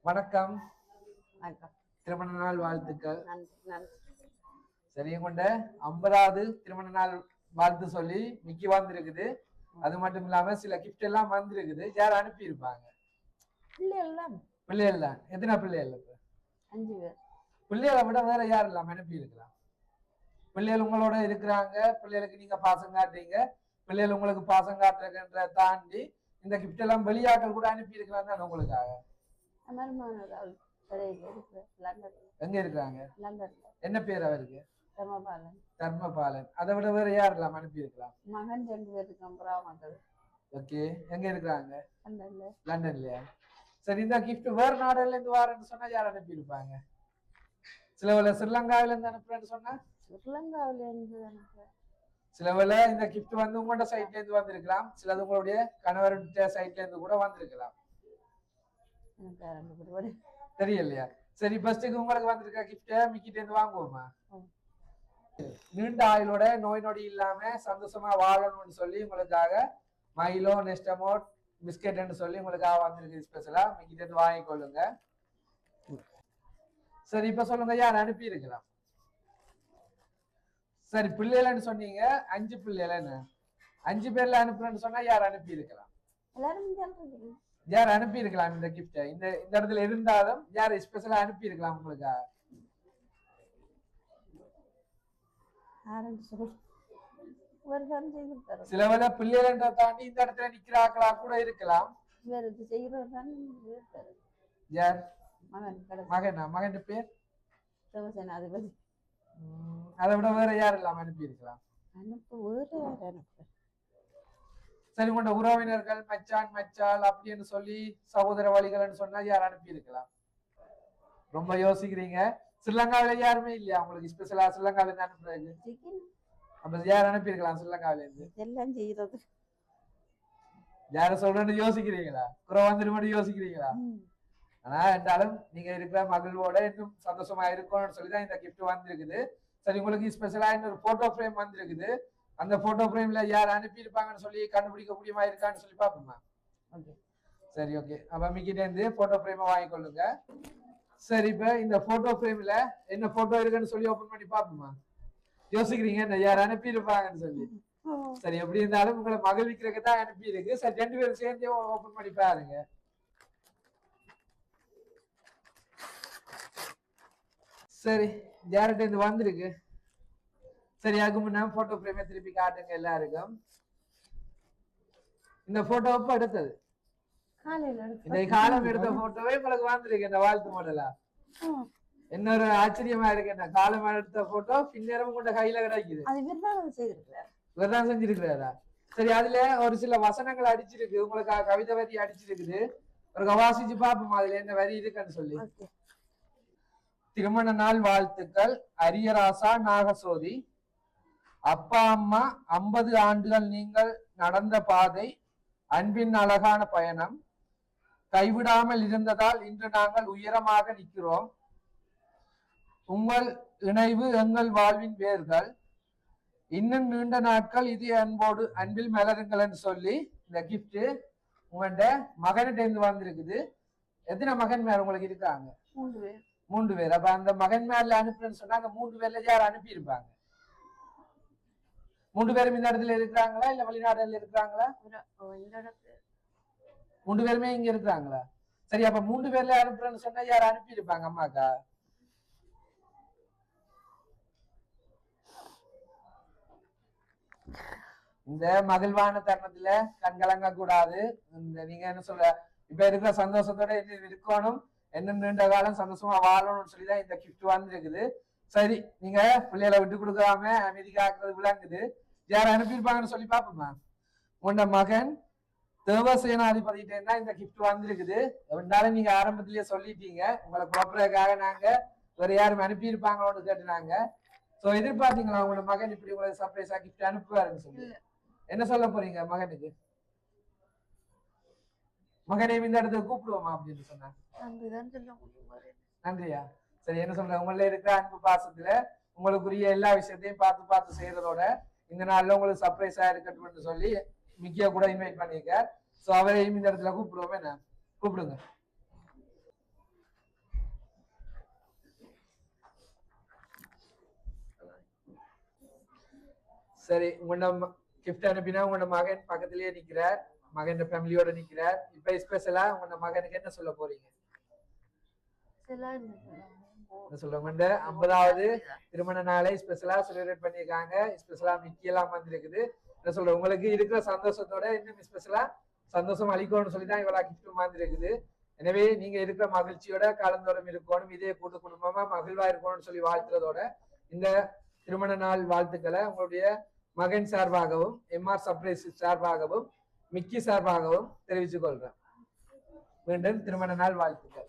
வணக்கம். திருமண நாள் வாழ்த்துக்கள். சரி, கொண்ட 50வது திருமண நாள் வாழ்த்து சொல்லி மிக்கி வந்திருக்குது. அது மட்டும் இல்லாம சில கிஃப்ட் எல்லாம் வந்திருக்குது. யார் அனுப்பி இருப்பாங்க? பிள்ளைகள் தான். எத்தனை பிள்ளைகள்? 5 பேர். பிள்ளைகளை விட வேற யார் எல்லாம் அனுப்பி இருக்கலாம்? பிள்ளைகள் உங்களோட இருக்கிறாங்க, பிள்ளைகளுக்கு நீங்க பாசம் காட்டுறீங்க, பிள்ளைகள் உங்களுக்கு பாசம் காட்டுறதுன்ற தாண்டி இந்த கிஃப்ட் எல்லாம் வெளியாக்கள் கூட அனுப்பி இருக்கலாம் தான் உங்களுக்காக. எங்க இருக்கிறாங்க? என்ன பேர் அவருக்கு? தர்மபாலன். அதை விட வேற யாரெல்லாம் அனுப்பி இருக்கலாம்? மகன் 2 பேருக்கு. ஓகே, எங்க இருக்கிறாங்க? லண்டன்லயா? சரி, இந்த கிஃப்ட் வேற நாடுல இருந்து வாரன்னு சொன்னா யார் அனுப்பி இருப்பாங்க? சில வேலை ஸ்ரீலங்காவில இருந்து அனுப்புறேன்னு சொன்னா ஸ்ரீலங்காவில இருந்து சில வேலை இந்த கிஃப்ட் வந்து உங்களோட சைட்ல இருந்து வந்திருக்கலாம், சிலது உங்களுடைய கணவருடைய சைட்ல இருந்து கூட வந்திருக்கலாம். தெரியலையா? சரி, ஃபர்ஸ்ட்டுக்கு உங்களுக்கு வந்திருக்க கிஃப்ட மிக்கிட்ட இருந்து வாங்குவோமா? நீண்ட ஆயுளோட நோய் நொடி இல்லாம சந்தோஷமா வாழணும்னு சொல்லி உங்களுக்காக மைலோ நெஸ்டமோ பிஸ்கெட்னு சொல்லி உங்களுக்காக வந்திருக்கு. ஸ்பெஷலா மிக்கிட்ட இருந்து வாங்கிக்கொள்ளுங்க. சரி, இப்ப சொல்லுங்க, யார் அனுப்பி இருக்கலாம்? சரி, பிள்ளைகள்னு சொன்னீங்க. 5 பிள்ளைகள்னு 5 பேர்ல அனுப்புறேன்னு சொன்னா யார் அனுப்பி இருக்கலாம்? யார் அனுப்பி இருக்கலாம் இந்த கிஃப்ட? இந்த இடத்துல இருந்தாலும் யார் ஸ்பெஷலா அனுப்பி இருக்கலாம் உங்களுக்கு? சில வேலை பிள்ளைகளை தாண்டி இந்த இடத்துல நிக்கிறாங்களா கூட இருக்கலாம். யார்? மகனா? மகன் பேர் சிவசேனாதிபதி. அதை விட வேற யாரெல்லாம் அனுப்பி இருக்கலாம்? சரி, கொண்ட உறவினர்கள் மச்சான் மச்சால் அப்படின்னு சொல்லி சகோதர வழிகள்னு சொன்னா யார் அனுப்பி இருக்கலாம்? ரொம்ப யோசிக்கிறீங்க. ஸ்ரீலங்காவில யாருமே இல்லையா உங்களுக்கு ஸ்பெஷலா ஸ்ரீலங்காவில இருந்து அனுப்புறது? அப்ப யார் அனுப்பி இருக்கலாம் ஸ்ரீலங்காவில இருந்து? எல்லாம் செய்யறது. யார சொல்றேன்னு யோசிக்கிறீங்களா? குறை வந்துட்டு யோசிக்கிறீங்களா? ஆனா என்றாலும் நீங்க இருக்கிற மகிழ்வோட இன்னும் சந்தோஷமா இருக்கும்னு சொல்லிதான் இந்த கிஃப்ட் வந்திருக்குது. சரி, உங்களுக்கு ஸ்பெஷலா இன்னொரு போட்டோ ஃப்ரேம் வந்திருக்குது. அந்த போட்டோ ஃப்ரேம்ல யார் அனுப்பி இருப்பாங்கன்னு சொல்லி கண்டுபிடிக்க முடியுமா இருக்கான்னு சொல்லி பாப்போமா? சரி, ஓகே. அப்ப மிக்கிட்ட இருந்து போட்டோ ஃப்ரேமை வாங்கிக்கொள்ளுங்க. சரி, இப்ப இந்த போட்டோ ஃப்ரேம்ல என்ன போட்டோ இருக்குன்னு சொல்லி ஓபன் பண்ணி பாப்போமா? யோசிக்கிறீங்க என்ன யார் அனுப்பி இருப்பாங்கன்னு சொல்லி. சரி, எப்படி இருந்தாலும் உங்களை மகிழ்விக்கிறதுக்கு தான் அனுப்பி இருக்கு. சரி, 2 பேரும் சேர்ந்தே ஓபன் பண்ணி பாருங்க. சரி, யார்கிட்ட இருந்து வந்திருக்கு? சரி, அதுக்கு முன்னா போட்டோ ஃப்ரேமை திருப்பி காட்டுங்க எல்லாருக்கும். இந்த போட்டோ எப்ப எடுத்தது? இந்த காலம் எடுத்த போட்டோவே உங்களுக்கு வந்திருக்கு இந்த வாழ்த்து மாடலா. இன்னொரு ஆச்சரியமா இருக்கு, என்ன காலம் எடுத்த போட்டோ பின்னேரம் கொண்ட கையில கிடைக்குது. விரதம் செஞ்சிருக்கிறாரா? சரி, அதுல ஒரு சில வசனங்கள் அடிச்சிருக்கு, உங்களுக்கு கவிதை வரி அடிச்சிருக்குது. ஒரு வாசிச்சு பாப்போமா அதுல என்ன வரி இருக்குன்னு சொல்லி. திருமண நாள் வாழ்த்துக்கள். அரியராசா நாகசோதி. அப்பா அம்மா 50 ஆண்டுகள் நீங்கள் நடந்த பாதை அன்பின் அழகான பயணம். கைவிடாமல் இருந்ததால் இன்று நாங்கள் உயரமாக நிற்கிறோம். உங்கள் இணைவு எங்கள் வாழ்வின் வேர்கள். இன்னும் நீண்ட நாட்கள் இது அன்பில் மலருங்கள் சொல்லி இந்த கிஃப்ட் உங்கள்ட மகன்கிட்ட இருந்து வந்திருக்குது. எத்தனை மகன்மார் உங்களுக்கு இருக்காங்க? 3 பேர். அப்ப அந்த மகன்மார்ல அனுப்புறேன்னு சொன்னா அந்த 3 பேர்ல யார் அனுப்பி இருப்பாங்க? 3 பேரும் இந்த இடத்துல இருக்கிறாங்களா இல்ல வெளிநாடுல இருக்கிறாங்களா? 3 பேருமே இங்க இருக்கிறாங்களா? சரி, அப்ப 3 பேர்ல அனுப்புறேன்னு சொன்னா யார் அனுப்பி இருப்பாங்க அம்மாக்கா? இந்த மகிழ்வான தருணத்துல கண்கலங்க கூடாது. இந்த நீங்க என்ன சொல்ற, இப்ப இருக்கிற சந்தோஷத்தோட இருக்கணும், என்ன நீண்ட காலம் சந்தோஷமா வாழணும்னு சொல்லிதான் இந்த கிஃப்ட் வந்திருக்குது. சரி, நீங்க பிள்ளைகளை விட்டு கொடுக்காம அமைதிக்காக்குறது விளங்குது. யார் அனுப்பியிருப்பாங்கன்னு சொல்லி பாப்போமா? உன்னோட மகன் தேவசேனாதிபதிட்ட இருந்தா இந்த கிஃப்ட் வந்திருக்குது. இருந்தாலும் நீங்க ஆரம்பத்திலேயே சொல்லிட்டீங்க, உங்களை குழப்பறதுக்காக நாங்க வேற யாரும் அனுப்பியிருப்பாங்களோன்னு கேட்டுனாங்க. சோ எதிர்பார்த்தீங்களா உங்களோட மகன் இப்படி உங்களுக்கு சர்ப்ரைஸா கிஃப்ட் அனுப்புவாருன்னு சொல்லி? என்ன சொல்ல போறீங்க மகனுக்கு? மகனையும் இந்த இடத்துக்கு கூப்பிடுவோமா அப்படின்னு சொன்னா நன்றியா? சரி, என்ன சொல்ற, உங்கள இருக்கிற அன்பு பாசத்துல உங்களுக்குரிய எல்லா விஷயத்தையும் பார்த்து பார்த்து செய்யறதோட இந்த நாள்ல உங்களுக்கு சர்ப்ரைஸா இருக்கட்டும்னு சொல்லி மிக்கிய கூட இன்வைட் பண்ணிருக்க. சோ அவரையும் இந்த இடத்துல கூப்பிடுவோமே. என்ன கூப்பிடுங்க. சரி, உங்களோட கிஃப்ட் அனுப்பினா உங்களோட மகன் பக்கத்திலேயே நிக்கிறார், மகன் ஃபேமிலியோட நிக்கிறார். இப்ப ஸ்பெஷலா உங்களோட மகனுக்கு என்ன சொல்ல போறீங்க? என்ன சொல்லுங்க, 50வது திருமண நாளை ஸ்பெஷலா செலிப்ரேட் பண்ணிருக்காங்க. ஸ்பெஷலா மிக்கி எல்லாம் வந்திருக்குது. என்ன சொல்ற, உங்களுக்கு இருக்கிற சந்தோஷத்தோட இன்னும் ஸ்பெஷலா சந்தோஷம் அளிக்கணும்னு சொல்லிதான் இவ்வளவு கிஃப்ட் வந்திருக்குது. எனவே நீங்க இருக்கிற மகிழ்ச்சியோட காலந்தோறும் இருக்கணும், இதே கூட்டு குடும்பமா மகிழ்வா இருக்கணும்னு சொல்லி வாழ்த்துறதோட இந்த திருமண நாள் வாழ்த்துக்களை உங்களுடைய மகன் சார்பாகவும் எம்ஆர் சர்ப்ரைஸ் சார்பாகவும் மிக்கி சார்பாகவும் தெரிவித்துக் கொள்றேன். மீண்டும் திருமண நாள் வாழ்த்துக்கள்.